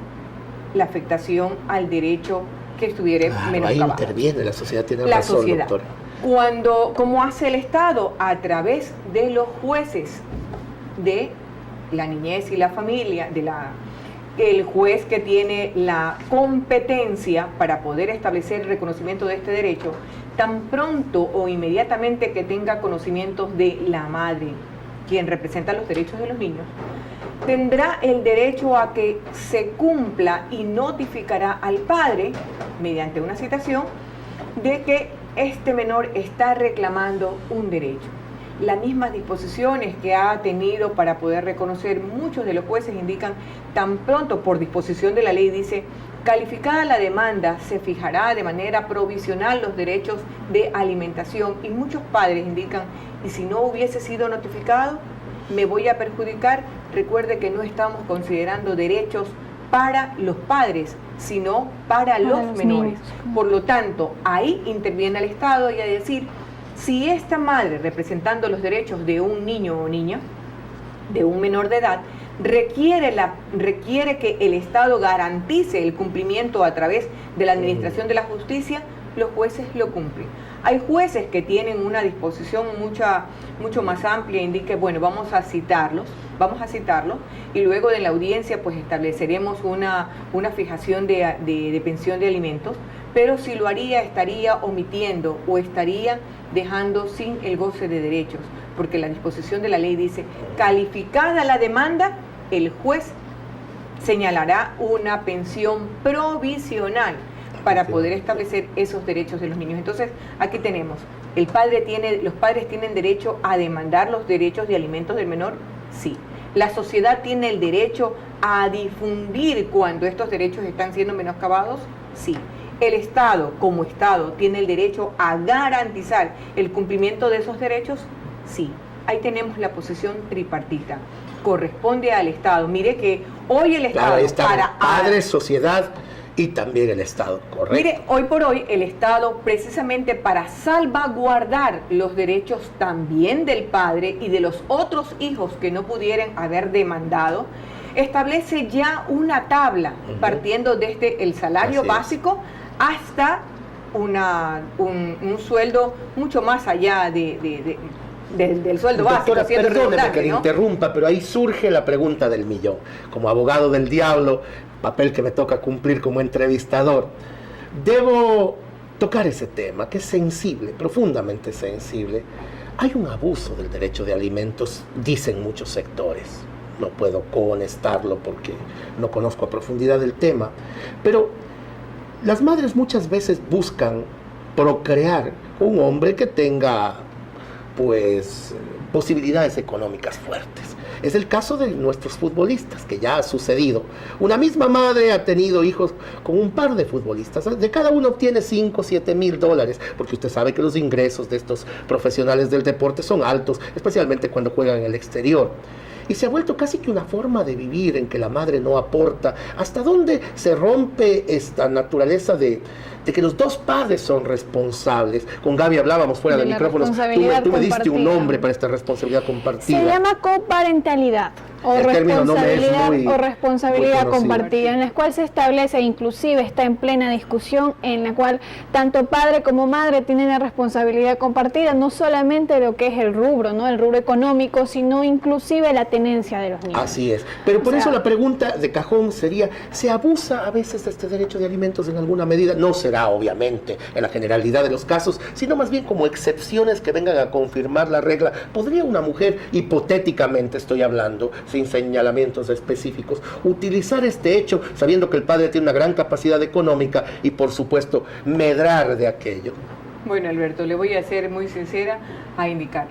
la afectación al derecho que estuviera menoscabado. Ahí interviene la sociedad, tiene razón, sociedad. Doctora. ¿Cómo hace el Estado? A través de los jueces. de la niñez y la familia, el juez que tiene la competencia para poder establecer el reconocimiento de este derecho, tan pronto o inmediatamente que tenga conocimientos de la madre, quien representa los derechos de los niños, tendrá el derecho a que se cumpla y notificará al padre, mediante una citación, de que este menor está reclamando un derecho. Las mismas disposiciones que ha tenido para poder reconocer, muchos de los jueces indican, tan pronto por disposición de la ley, dice, calificada la demanda, se fijará de manera provisional los derechos de alimentación, y muchos padres indican, y si no hubiese sido notificado, me voy a perjudicar. Recuerde que no estamos considerando derechos para los padres, sino para los menores. Por lo tanto, ahí interviene el Estado y a decir, si esta madre, representando los derechos de un niño o niña, de un menor de edad, requiere que el Estado garantice el cumplimiento a través de la administración de la justicia, los jueces lo cumplen. Hay jueces que tienen una disposición mucho más amplia, indique, bueno, vamos a citarlos, y luego de la audiencia pues estableceremos una fijación de pensión de alimentos, pero si lo haría, estaría omitiendo o estaría dejando sin el goce de derechos, porque la disposición de la ley dice, calificada la demanda, el juez señalará una pensión provisional para poder establecer esos derechos de los niños. Entonces, aquí tenemos, los padres tienen derecho a demandar los derechos de alimentos del menor, sí. La sociedad tiene el derecho a difundir cuando estos derechos están siendo menoscabados, sí. El Estado, como Estado, tiene el derecho a garantizar el cumplimiento de esos derechos, sí. Ahí tenemos la posición tripartita. Corresponde al Estado. Mire que hoy el Estado... Claro, está padres, sociedad y también el Estado, ¿correcto? Mire, hoy por hoy el Estado, precisamente para salvaguardar los derechos también del padre y de los otros hijos que no pudieran haber demandado, establece ya una tabla, partiendo desde el salario básico hasta un sueldo mucho más allá del sueldo básico. Doctora, perdóneme que le interrumpa, pero ahí surge la pregunta del millón. Como abogado del diablo, papel que me toca cumplir como entrevistador, debo tocar ese tema que es sensible, profundamente sensible. Hay un abuso del derecho de alimentos, dicen muchos sectores. No puedo cohonestarlo porque no conozco a profundidad el tema, pero las madres muchas veces buscan procrear un hombre que tenga pues posibilidades económicas fuertes. Es el caso de nuestros futbolistas, que ya ha sucedido. Una misma madre ha tenido hijos con un par de futbolistas. De cada uno obtiene 5 o 7 mil dólares, porque usted sabe que los ingresos de estos profesionales del deporte son altos, especialmente cuando juegan en el exterior. Y se ha vuelto casi que una forma de vivir en que la madre no aporta. ¿Hasta dónde se rompe esta naturaleza de que los dos padres son responsables? Con Gaby hablábamos fuera de micrófonos. Tú me diste un nombre para esta responsabilidad compartida. Se llama coparentalidad o responsabilidad compartida, en la cual se establece, inclusive está en plena discusión, en la cual tanto padre como madre tienen la responsabilidad compartida, no solamente lo que es el rubro, ¿no? El rubro económico, sino inclusive la tenencia de los niños. Así es. Pero por eso la pregunta de cajón sería, ¿se abusa a veces de este derecho de alimentos en alguna medida? No será, obviamente, en la generalidad de los casos, sino más bien como excepciones que vengan a confirmar la regla. ¿Podría una mujer, hipotéticamente estoy hablando, sin señalamientos específicos, utilizar este hecho sabiendo que el padre tiene una gran capacidad económica y, por supuesto, medrar de aquello? Bueno, Alberto, le voy a ser muy sincera a indicar.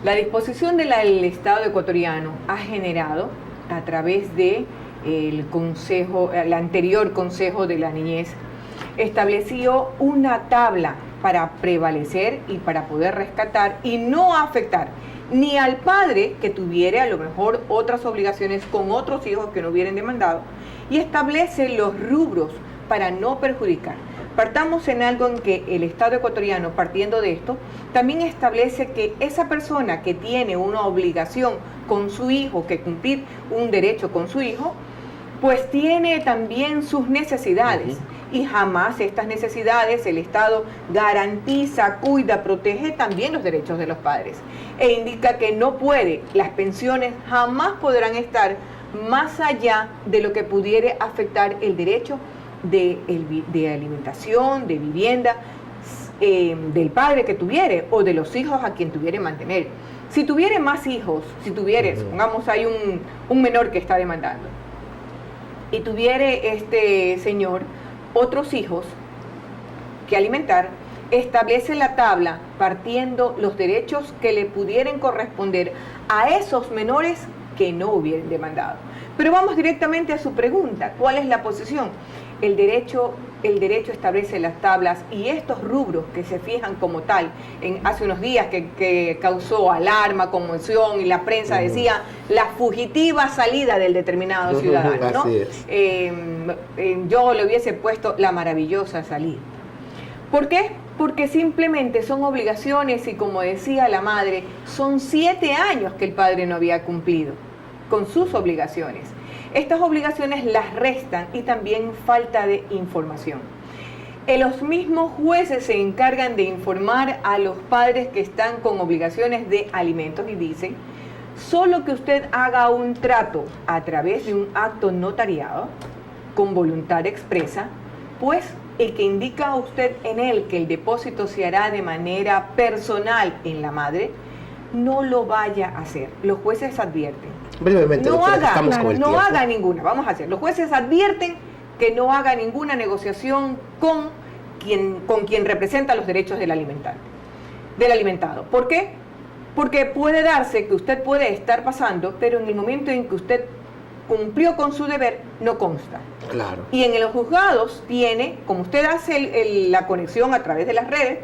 La disposición del Estado ecuatoriano ha generado, a través de el anterior Consejo de la Niñez, estableció una tabla para prevalecer y para poder rescatar y no afectar ni al padre que tuviera a lo mejor otras obligaciones con otros hijos que no hubieran demandado, y establece los rubros para no perjudicar. Partamos en algo en que el Estado ecuatoriano, partiendo de esto, también establece que esa persona que tiene una obligación con su hijo, que cumplir un derecho con su hijo, pues tiene también sus necesidades. y jamás estas necesidades el Estado garantiza, cuida, protege también los derechos de los padres e indica que no puede, las pensiones jamás podrán estar más allá de lo que pudiera afectar el derecho de alimentación, de vivienda, del padre que tuviere o de los hijos a quien tuviere mantener. Si tuviere más hijos, si tuviere, supongamos hay un menor que está demandando y tuviere este señor otros hijos que alimentar, establece la tabla partiendo los derechos que le pudieran corresponder a esos menores que no hubieran demandado. Pero vamos directamente a su pregunta, ¿cuál es la posición? El derecho establece las tablas y estos rubros que se fijan como tal, hace unos días que causó alarma, conmoción y la prensa decía la fugitiva salida del determinado ciudadano, ¿no? Yo le hubiese puesto la maravillosa salida. ¿Por qué? Porque simplemente son obligaciones y como decía la madre, son 7 años que el padre no había cumplido con sus obligaciones. Estas obligaciones las restan y también falta de información. Los mismos jueces se encargan de informar a los padres que están con obligaciones de alimentos y dicen, solo que usted haga un trato a través de un acto notariado con voluntad expresa, pues el que indica a usted en él que el depósito se hará de manera personal en la madre, no lo vaya a hacer. Los jueces advierten. Brevemente, doctora, no haga ninguna, vamos a hacer. Los jueces advierten que no haga ninguna negociación con quien representa los derechos del alimentado. ¿Por qué? Porque puede darse que usted puede estar pasando, pero en el momento en que usted cumplió con su deber, no consta. Claro. Y en los juzgados tiene, como usted hace la conexión a través de las redes,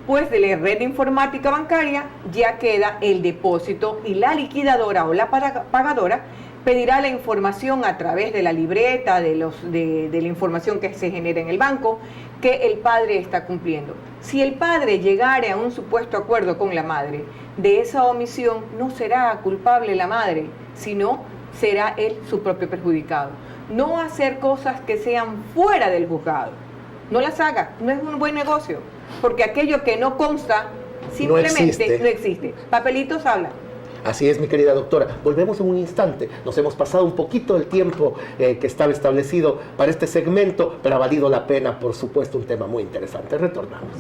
pues de la red informática bancaria ya queda el depósito y la liquidadora o la pagadora pedirá la información a través de la libreta, de la información que se genera en el banco, que el padre está cumpliendo. Si el padre llegara a un supuesto acuerdo con la madre, de esa omisión no será culpable la madre, sino será él su propio perjudicado. No hacer cosas que sean fuera del juzgado. No las haga, no es un buen negocio, porque aquello que no consta simplemente no existe. Papelitos hablan. Así es, mi querida doctora. Volvemos en un instante. Nos hemos pasado un poquito del tiempo que estaba establecido para este segmento, pero ha valido la pena, por supuesto, un tema muy interesante. Retornamos.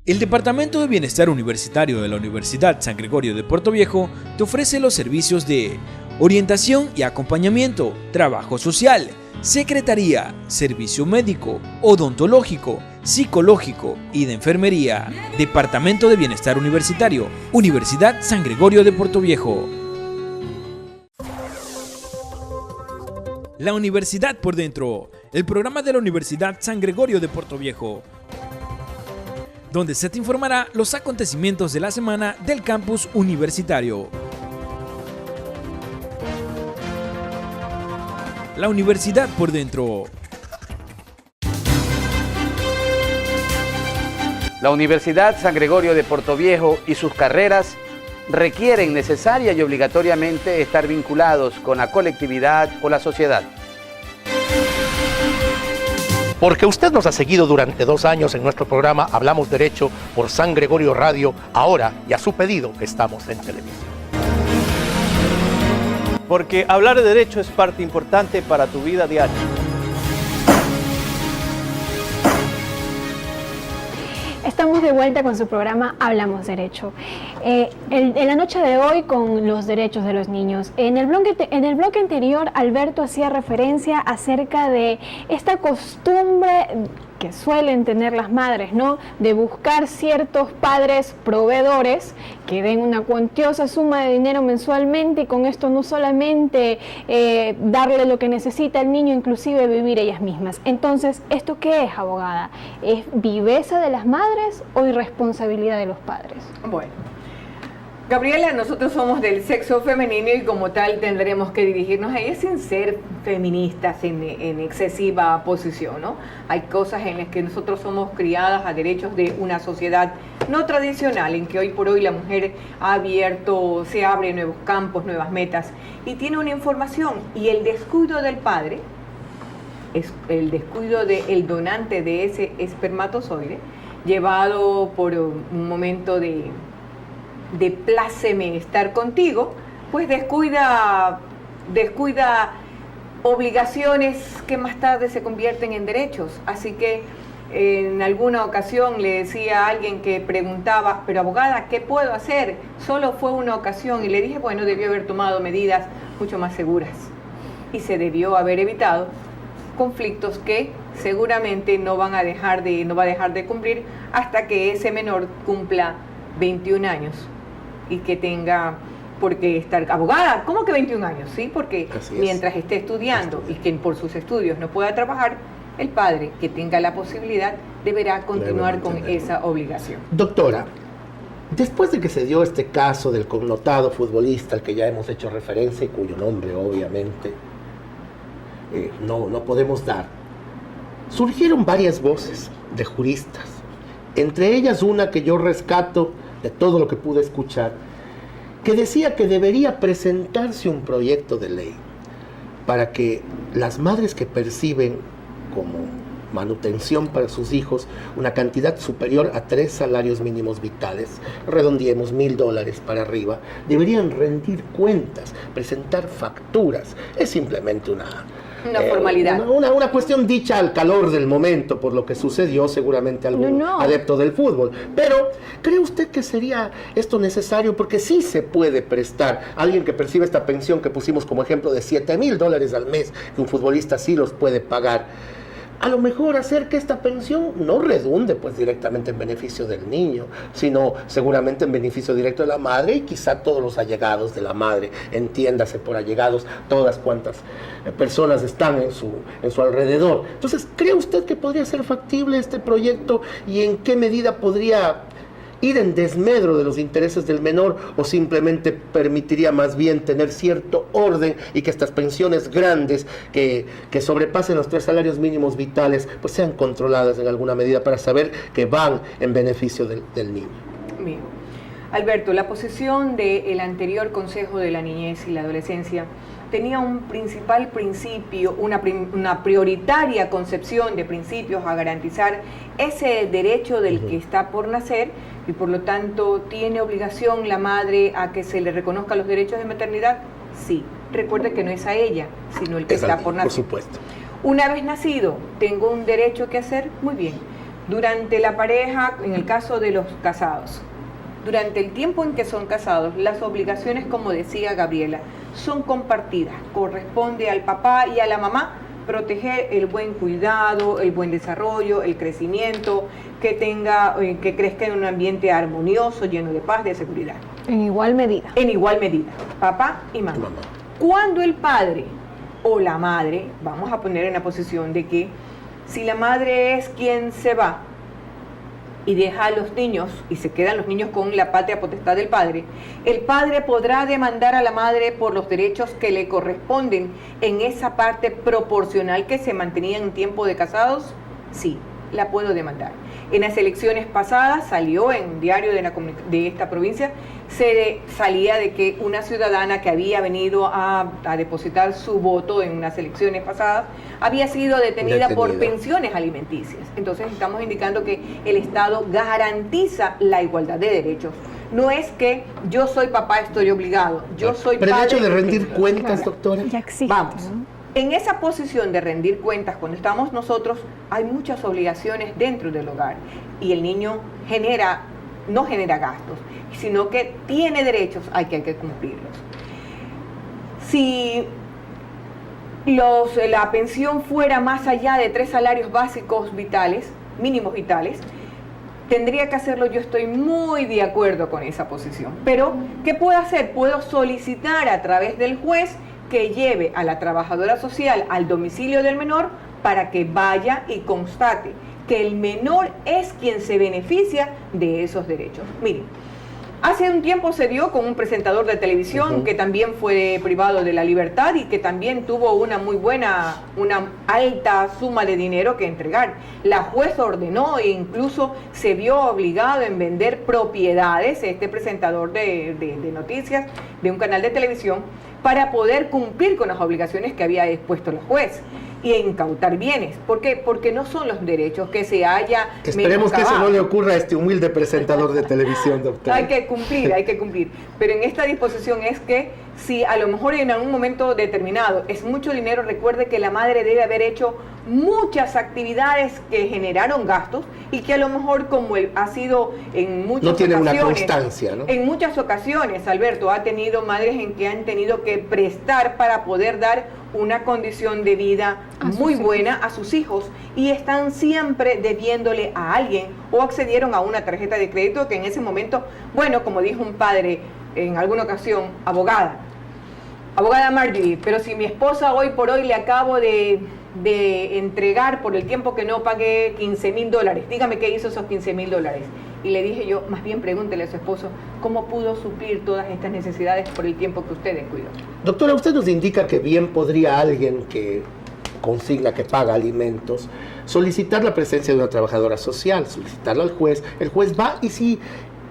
El Departamento de Bienestar Universitario de la Universidad San Gregorio de Puerto Viejo te ofrece los servicios de orientación y acompañamiento, trabajo social, secretaría, servicio médico, odontológico, psicológico y de enfermería. Departamento de Bienestar Universitario, Universidad San Gregorio de Puerto Viejo. La Universidad por Dentro, el programa de la Universidad San Gregorio de Puerto Viejo, donde se te informará los acontecimientos de la semana del campus universitario. La Universidad por Dentro. La Universidad San Gregorio de Puerto Viejo y sus carreras requieren necesaria y obligatoriamente estar vinculados con la colectividad o la sociedad. Porque usted nos ha seguido durante 2 años en nuestro programa Hablamos Derecho por San Gregorio Radio, ahora y a su pedido estamos en televisión. Porque hablar de derecho es parte importante para tu vida diaria. Estamos de vuelta con su programa Hablamos Derecho. En la noche de hoy con los derechos de los niños. En el bloque anterior, Alberto hacía referencia acerca de esta costumbre que suelen tener las madres, ¿no? De buscar ciertos padres proveedores que den una cuantiosa suma de dinero mensualmente y con esto no solamente darle lo que necesita el niño, inclusive vivir ellas mismas. Entonces, ¿esto qué es, abogada? ¿Es viveza de las madres o irresponsabilidad de los padres? Bueno, Gabriela, nosotros somos del sexo femenino y como tal tendremos que dirigirnos a ella sin ser feministas en excesiva posición, ¿no? Hay cosas en las que nosotros somos criadas a derechos de una sociedad no tradicional, en que hoy por hoy la mujer se abre nuevos campos, nuevas metas y tiene una información, y el descuido del padre, es el descuido del donante de ese espermatozoide, llevado por un momento de pláceme estar contigo, pues descuida obligaciones que más tarde se convierten en derechos. Así que en alguna ocasión le decía a alguien que preguntaba, pero abogada, ¿qué puedo hacer? Solo fue una ocasión, y le dije, bueno, debió haber tomado medidas mucho más seguras y se debió haber evitado conflictos que seguramente no va a dejar de cumplir hasta que ese menor cumpla 21 años y que tenga por qué estar abogada. ¿Cómo que 21 años? Sí, porque mientras esté estudiando y que por sus estudios no pueda trabajar, el padre que tenga la posibilidad deberá continuar con esa obligación. Doctora, después de que se dio este caso del connotado futbolista al que ya hemos hecho referencia y cuyo nombre obviamente no podemos dar, surgieron varias voces de juristas, entre ellas una que yo rescato de todo lo que pude escuchar, que decía que debería presentarse un proyecto de ley para que las madres que perciben como manutención para sus hijos una cantidad superior a 3 salarios mínimos vitales, redondeemos $1,000 para arriba, deberían rendir cuentas, presentar facturas. Es simplemente una formalidad. Una cuestión dicha al calor del momento por lo que sucedió, seguramente algún adepto del fútbol. Pero, ¿cree usted que sería esto necesario? Porque sí se puede prestar. Alguien que percibe esta pensión que pusimos como ejemplo de $7,000 al mes, que un futbolista sí los puede pagar, a lo mejor hacer que esta pensión no redunde pues directamente en beneficio del niño, sino seguramente en beneficio directo de la madre y quizá todos los allegados de la madre, entiéndase por allegados todas cuantas personas están en su alrededor. Entonces, ¿cree usted que podría ser factible este proyecto y en qué medida podría ir en desmedro de los intereses del menor, o simplemente permitiría más bien tener cierto orden y que estas pensiones grandes que sobrepasen los 3 salarios mínimos vitales pues sean controladas en alguna medida para saber que van en beneficio del niño? Bien. Alberto, la posición del anterior Consejo de la Niñez y la Adolescencia tenía un principal principio, una prioritaria concepción de principios a garantizar ese derecho del que está por nacer, y por lo tanto tiene obligación la madre a que se le reconozca los derechos de maternidad. Sí, recuerde que no es a ella, sino el que está por nacer. Por supuesto. Una vez nacido, tengo un derecho que hacer, muy bien. Durante la pareja, en el caso de los casados, durante el tiempo en que son casados, las obligaciones, como decía Gabriela, son compartidas. Corresponde al papá y a la mamá proteger el buen cuidado, el buen desarrollo, el crecimiento, que crezca en un ambiente armonioso, lleno de paz, de seguridad. En igual medida. En igual medida, papá y mamá. Cuando el padre o la madre, vamos a poner en la posición de que si la madre es quien se va y deja a los niños y se quedan los niños con la patria potestad del padre, el padre podrá demandar a la madre por los derechos que le corresponden en esa parte proporcional que se mantenía en tiempo de casados. Sí, la puedo demandar. En las elecciones pasadas salió en un diario de esta provincia, salía de que una ciudadana que había venido a depositar su voto en unas elecciones pasadas había sido detenida por pensiones alimenticias. Entonces estamos indicando que el Estado garantiza la igualdad de derechos. No es que yo soy papá, estoy obligado, yo soy padre. Pero el hecho de rendir cuentas, doctora. Ya existe. Vamos. En esa posición de rendir cuentas, cuando estamos nosotros, hay muchas obligaciones dentro del hogar y el niño no genera gastos, sino que tiene derechos, hay que cumplirlos. Si la pensión fuera más allá de 3 salarios básicos vitales, mínimos vitales, tendría que hacerlo. Yo estoy muy de acuerdo con esa posición. Pero, ¿qué puedo hacer? Puedo solicitar a través del juez que lleve a la trabajadora social al domicilio del menor para que vaya y constate que el menor es quien se beneficia de esos derechos. Miren, hace un tiempo se dio con un presentador de televisión que también fue privado de la libertad y que también tuvo una alta suma de dinero que entregar. La jueza ordenó e incluso se vio obligado en vender propiedades, este presentador de noticias de un canal de televisión, para poder cumplir con las obligaciones que había expuesto la juez y incautar bienes. ¿Por qué? Porque no son los derechos que se haya Esperemos que eso no le ocurra a este humilde presentador de televisión, doctor. Hay que cumplir. Pero en esta disposición es que si a lo mejor en algún momento determinado es mucho dinero, recuerde que la madre debe haber hecho muchas actividades que generaron gastos y que a lo mejor, como él ha sido en muchas ocasiones, no tiene una constancia, ¿no? En muchas ocasiones, Alberto, ha tenido madres en que han tenido que prestar para poder dar una condición de vida muy buena a sus hijos y están siempre debiéndole a alguien o accedieron a una tarjeta de crédito que en ese momento, bueno, como dijo un padre en alguna ocasión, abogada Marjorie, pero si mi esposa hoy por hoy le acabo de entregar por el tiempo que no pagué $15,000, dígame qué hizo esos $15,000. Y le dije yo, más bien pregúntele a su esposo cómo pudo suplir todas estas necesidades por el tiempo que usted descuidó. Doctora, usted nos indica que bien podría alguien que consigna, que paga alimentos, solicitar la presencia de una trabajadora social, solicitarla al juez. El juez va y si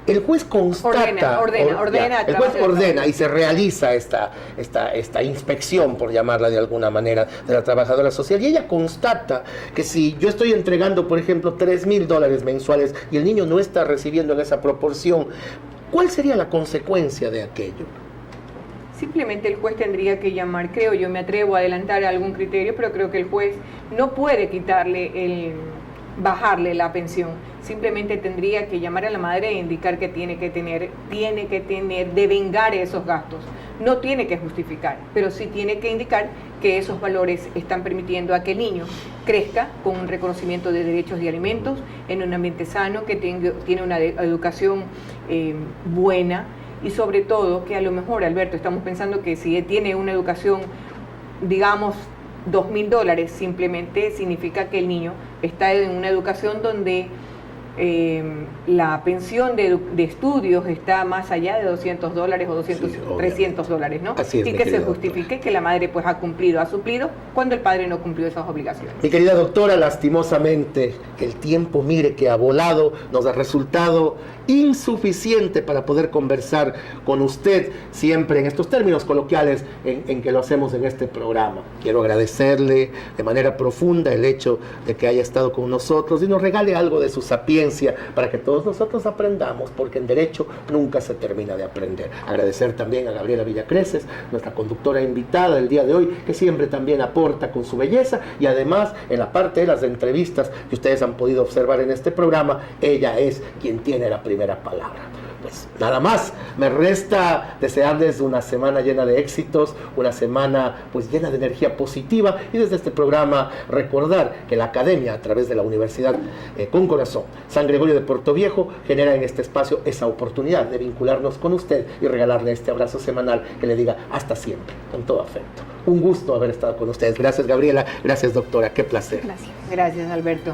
el juez constata, el juez ordena y se realiza esta inspección, por llamarla de alguna manera, de la trabajadora social, y ella constata que si yo estoy entregando, por ejemplo, $3,000 mensuales y el niño no está recibiendo en esa proporción, ¿cuál sería la consecuencia de aquello? Simplemente el juez tendría que llamar, creo yo, me atrevo a adelantar algún criterio, pero creo que el juez no puede bajarle la pensión. Simplemente tendría que llamar a la madre e indicar que tiene que tener, devengar esos gastos. No tiene que justificar, pero sí tiene que indicar que esos valores están permitiendo a que el niño crezca con un reconocimiento de derechos de alimentos, en un ambiente sano, que tiene una educación buena y sobre todo que a lo mejor, Alberto, estamos pensando que si tiene una educación, digamos, $2,000, simplemente significa que el niño está en una educación donde la pensión de estudios está más allá de $200 o $300, ¿no? Así es, y que se justifique que la madre pues ha suplido cuando el padre no cumplió esas obligaciones. Mi querida doctora, lastimosamente el tiempo, mire que ha volado, nos ha resultado insuficiente para poder conversar con usted siempre en estos términos coloquiales en que lo hacemos en este programa. Quiero agradecerle de manera profunda el hecho de que haya estado con nosotros y nos regale algo de su sapiencia para que todos nosotros aprendamos, porque en derecho nunca se termina de aprender. Agradecer también a Gabriela Villacreces, nuestra conductora invitada el día de hoy, que siempre también aporta con su belleza y además en la parte de las entrevistas que ustedes han podido observar en este programa, ella es quien tiene la primera palabra. Pues nada más, me resta desearles una semana llena de éxitos, una semana pues llena de energía positiva y desde este programa recordar que la Academia a través de la Universidad con Corazón San Gregorio de Portoviejo genera en este espacio esa oportunidad de vincularnos con usted y regalarle este abrazo semanal que le diga hasta siempre, con todo afecto. Un gusto haber estado con ustedes. Gracias, Gabriela. Gracias, doctora. Qué placer. Gracias, Alberto.